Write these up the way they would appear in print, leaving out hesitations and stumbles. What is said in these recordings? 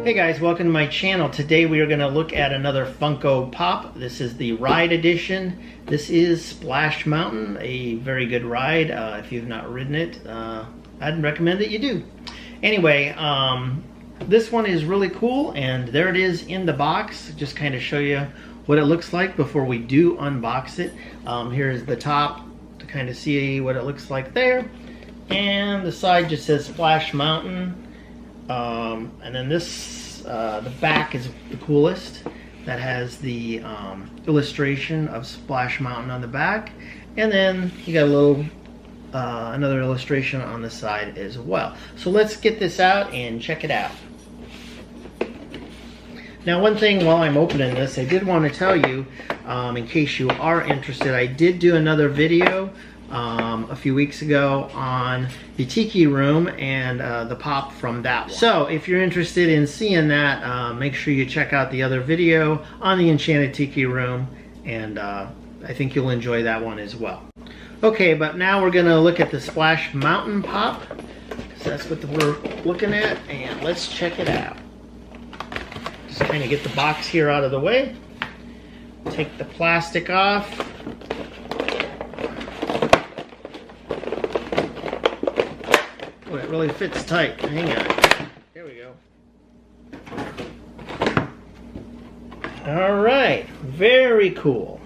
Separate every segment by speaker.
Speaker 1: Hey guys, welcome to my channel. Today we are going to look at another Funko Pop. This is the ride edition. This is Splash Mountain, a very good ride. If you've not ridden it, I'd recommend that you do. Anyway, this one is really cool, and there it is in the box. Just kind of show you what it looks like before we do unbox it. Here's the top to kind of see what it looks like there. And the side just says Splash Mountain. And then this, the back is the coolest. That has the illustration of Splash Mountain on the back. And then you got a little, another illustration on the side as well. So let's get this out and check it out. Now, one thing while I'm opening this, I did want to tell you, in case you are interested, I did do another video a few weeks ago on the Tiki Room and the pop from that one. So if you're interested in seeing that, make sure you check out the other video on the Enchanted Tiki Room, and I think you'll enjoy that one as well. Okay, but now we're gonna look at the Splash Mountain Pop, because that's what we're looking at, and let's check it out. Just kind of get the box here out of the way, take the plastic off. Oh, it really fits tight. Hang on. There we go. All right. Very cool.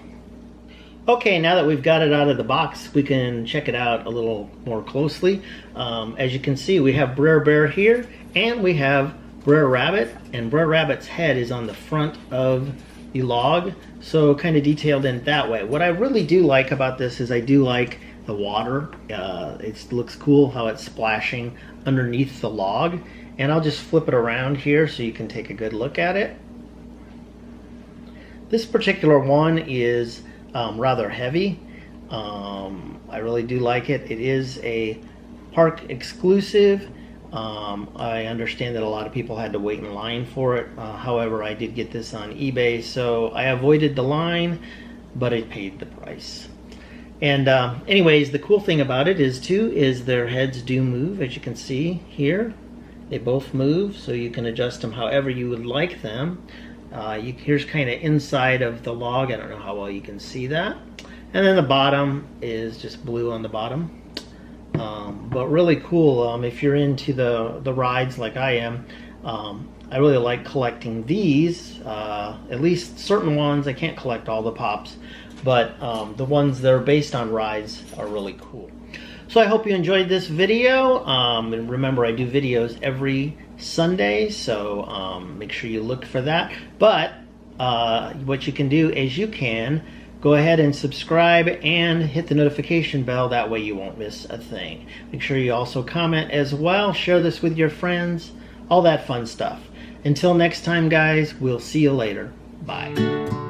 Speaker 1: Okay, now that we've got it out of the box, we can check it out a little more closely. As you can see, we have Brer Bear here, and we have Brer Rabbit, and Brer Rabbit's head is on the front of the log, so kind of detailed in that way. What I really do like about this is I do like the water. It looks cool how it's splashing underneath the log, and I'll just flip it around here so you can take a good look at it. This particular one is rather heavy. I really do like it. It is a park exclusive. I understand that a lot of people had to wait in line for it. However, I did get this on eBay, so I avoided the line, but I paid the price. And anyways, the cool thing about it is their heads do move, as you can see here. They both move, so you can adjust them however you would like them. Here's kind of inside of the log. I don't know how well you can see that. And then the bottom is just blue on the bottom. But really cool if you're into the rides like I am. I really like collecting these, at least certain ones. I can't collect all the pops, but the ones that are based on rides are really cool. So I hope you enjoyed this video, and remember, I do videos every Sunday, so make sure you look for that. But what you can do is you can go ahead and subscribe and hit the notification bell. That way you won't miss a thing. Make sure you also comment as well, share this with your friends, all that fun stuff. Until next time, guys, we'll see you later. Bye.